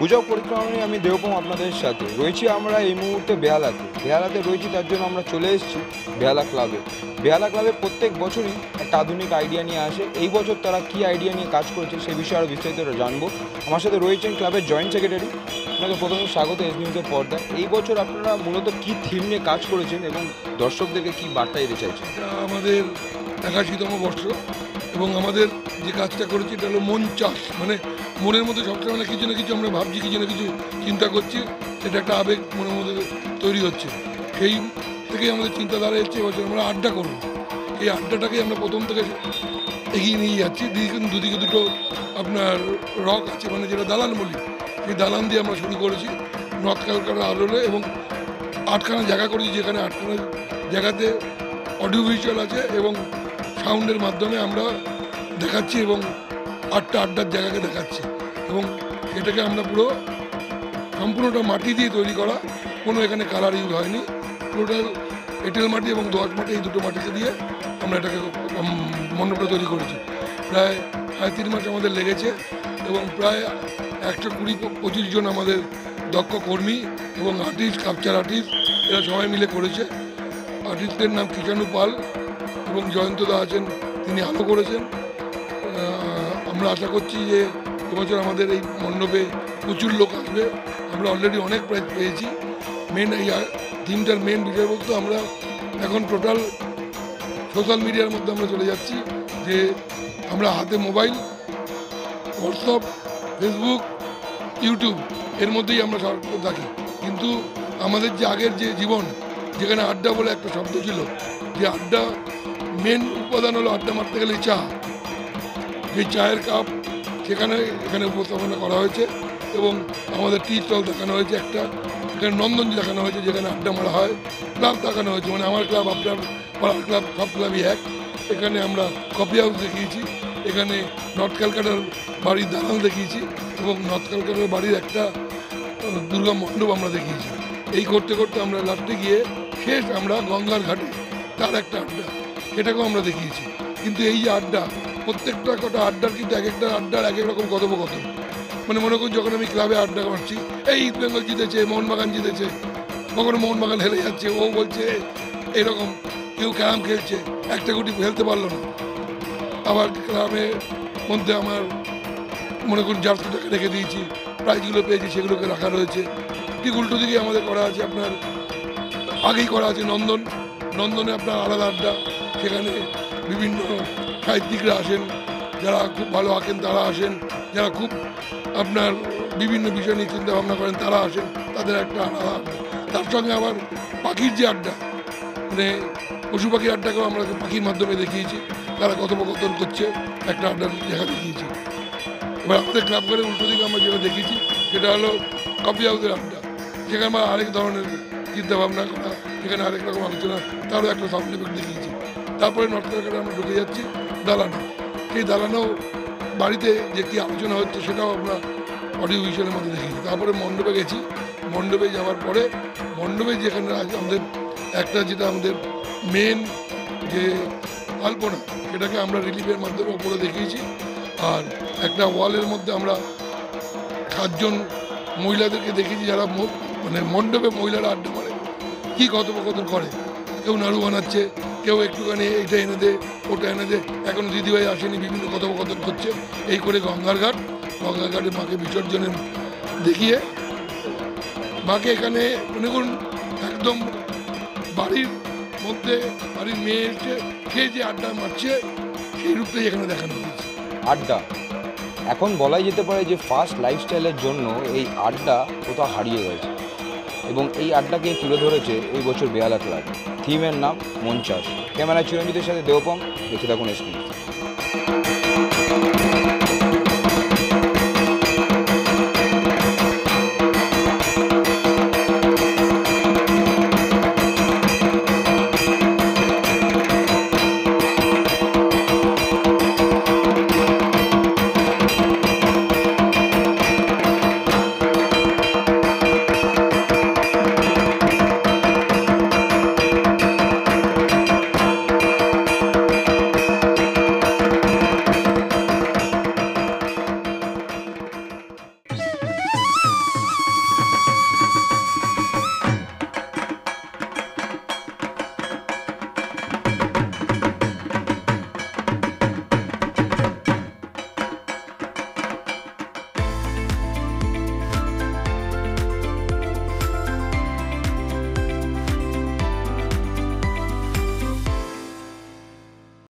পূজা পরিক্রমা নিয়ে আমি দেবপম আপনাদের সাথে রয়েছি। আমরা এই মুহূর্তে বেহালাতে রয়েছি, তার জন্য আমরা চলে এসেছি বেহালা ক্লাবে। বেহালা ক্লাবে প্রত্যেক বছরই একটা আধুনিক আইডিয়া নিয়ে আসে। এই বছর তারা কী আইডিয়া নিয়ে কাজ করেছে সেই বিষয়ে আরও বিস্তারিত জানবো। আমার সাথে রয়েছেন ক্লাবের জয়েন্ট সেক্রেটারি। আপনাকে প্রথমে স্বাগত এস নিউজের পর্দায়। এই বছর আপনারা মূলত কী থিম নিয়ে কাজ করেছেন এবং দর্শকদেরকে কী বার্তা দিতে চাইছেন? আমাদের 81তম বর্ষ এবং আমাদের যে কাজটা করেছি এটা হলো মন চাষ, মানে মনের মধ্যে সবসময় না কিছু না কিছু আমরা ভাবছি, কিছু না কিছু চিন্তা করছি, সেটা একটা আবেগ মনের মধ্যে তৈরি হচ্ছে। সেই থেকেই আমাদের চিন্তাধারা এসেছে এবছর আমরা আড্ডা করবো। এই আড্ডাটাকে আমরা প্রথম থেকে এগিয়ে নিয়ে যাচ্ছি। দুদিকে দুটো আপনার রক আছে, মানে যেটা দালান বলি, সেই দালান দিয়ে আমরা শুরু করেছি নর্থ ক্যালকাটা আলোলে, এবং 8খানা জায়গা করেছি, যেখানে 8খানা জায়গাতে অডিও ভিজুয়াল আছে এবং সাউন্ডের মাধ্যমে আমরা দেখাচ্ছি এবং 8টা আড্ডার জায়গাকে দেখাচ্ছি। এবং এটাকে আমরা পুরো সম্পূর্ণটা মাটি দিয়ে তৈরি করা, কোনো এখানে কালার ইউজ হয়নি। পুরোটা এঁটেল মাটি এবং দোআঁশ মাটি, এই দুটো মাটিতে দিয়ে আমরা এটাকে মণ্ডপটা তৈরি করেছি। প্রায় 3.5 মাস আমাদের লেগেছে এবং প্রায় 120-25 জন আমাদের দক্ষ কর্মী এবং আর্টিস্ট, কাপচার আর্টিস্ট, এরা সবাই মিলে করেছে। আর্টিস্টের নাম কিষাণু পাল এবং জয়ন্তদা আছেন, তিনি আলো করেছেন। আমরা আশা করছি যে এবছর আমাদের এই মণ্ডপে প্রচুর লোক আসবে। আমরা অলরেডি অনেক প্রাইজ পেয়েছি। মেন এই থিমটার মেন বিষয়বস্তু আমরা এখন টোটাল সোশ্যাল মিডিয়ার মধ্যে আমরা চলে যাচ্ছি, যে আমরা হাতে মোবাইল, হোয়াটসঅ্যাপ, ফেসবুক, ইউটিউব এর মধ্যেই আমরা সর্বদা থাকি। কিন্তু আমাদের যে আগের যে জীবন, যেখানে আড্ডা বলে একটা শব্দ ছিল, যে আড্ডা মেন উপাদান হলো আড্ডা মারতে গেলে চা, সেই চায়ের কাপ এখানে উপস্থাপনা করা হয়েছে এবং আমাদের টি স্টল দেখানো হয়েছে, একটা এখানে নন্দনজি দেখানো হয়েছে যেখানে আড্ডা মারা হয়, ক্লাব দেখানো হয়েছে, মানে আমার ক্লাব, আপনার পাড়ার ক্লাব, সব ক্লাবই এক। এখানে আমরা কফি হাউস দেখিয়েছি, এখানে নর্থ ক্যালকাটার বাড়ির দালাল দেখিয়েছি এবং নর্থ ক্যালকাটার বাড়ির একটা দুর্গা মণ্ডপ আমরা দেখিয়েছি। এই করতে করতে আমরা লাস্টে গিয়ে শেষ আমরা গঙ্গার ঘাটে তার একটা আড্ডা, এটাকেও আমরা দেখিয়েছি। কিন্তু এই যে আড্ডা, প্রত্যেকটা কটা আড্ডার কিন্তু এক একটা আড্ডার এক এক রকম কথোপকথন। মানে মনে করুন যখন আমি ক্লাবে আড্ডা করছি, এই ইস্ট বেঙ্গল জিতেছে, মোহনবাগান জিতেছে, কখনো মোহনবাগান হেরে যাচ্ছে, ও বলছে এরকম, কেউ ক্যারাম খেলছে, একটা গুটি খেলতে পারলো না। আবার ক্লাবের মধ্যে আমার মনে করুন 400 টাকা রেখে দিয়েছি, প্রাইজগুলো পেয়েছি, সেগুলোকে রাখা রয়েছে। ঠিক উল্টো দিকে আমাদের করা আছে, আপনার আগেই করা আছে নন্দনে আপনার আলাদা আড্ডা, সেখানে বিভিন্ন সাহিত্যিকরা আসেন, যারা খুব ভালো আঁকেন তারা আসেন, যারা খুব আপনার বিভিন্ন বিষয় নিয়ে চিন্তা ভাবনা করেন তারা আসেন, তাদের একটা আলাদা আড্ডা। তার সঙ্গে আবার পাখির যে আড্ডা, মানে পশু পাখির আড্ডাকেও আমরা পাখির মাধ্যমে দেখিয়েছি, তারা কথোপকথন করছে, একটা আড্ডার জায়গা দেখিয়েছি। এবার আমাদের ক্লাব করে উল্টো দিকে আমরা যেটা দেখিয়েছি সেটা হলো কফি হাউসের আড্ডা, সেখানে আমরা আরেক ধরনের চিন্তা ভাবনা করা, সেখানে আরেক রকম আলোচনা, তারও একটা সাউন্ড এফেক্ট দেখিয়েছি। তারপরে নর্থ ক্যালকাটা আমরা ঢুকে যাচ্ছি দালানো, সেই দালানেও বাড়িতে যে কী আলোচনা হচ্ছে সেটাও আমরা অডিও ভিজুয়ালের মধ্যে দেখিয়েছি। তারপরে মণ্ডপে গেছি, মণ্ডপে যাওয়ার পরে মণ্ডপে যেখানে আমাদের একটা যেটা আমাদের মেন যে আলপনা, সেটাকে আমরা রিলিফের মাধ্যমে ওপরে দেখিয়েছি। আর একটা ওয়ালের মধ্যে আমরা 7 জন মহিলাদেরকে দেখিয়েছি, যারা মানে মণ্ডপে মহিলারা আড্ডা মারে, কী কথোপকথন করে, কেউ নাড়ু বানাচ্ছে, কেউ একটুখানি এইটা এনে দে, ওটা এনে দে, এখনও দিদিভাই আসেনি, বিভিন্ন কথোপকথন করছে। এই করে গঙ্গার ঘাটে মাকে বিসর্জনের দেখিয়ে মাকে এখানে মনে করুন একদম বাড়ির মধ্যে বাড়ির মেয়ে এসে খেয়ে যে আড্ডা মারছে, সেই রূপটাই এখানে দেখানো হয়েছে। আড্ডা এখন বলাই যেতে পারে যে ফাস্ট লাইফস্টাইলের জন্য এই আড্ডা কোথাও হারিয়ে গেছে, এবং এই আড্ডাকেই তুলে ধরেছে এই বছর বেহালা ক্লাব। থিমের নাম মন চাষ। ক্যামেরা চিরঞ্জিতের সাথে দেবপম, দেখে থাকুন এস নিউজ।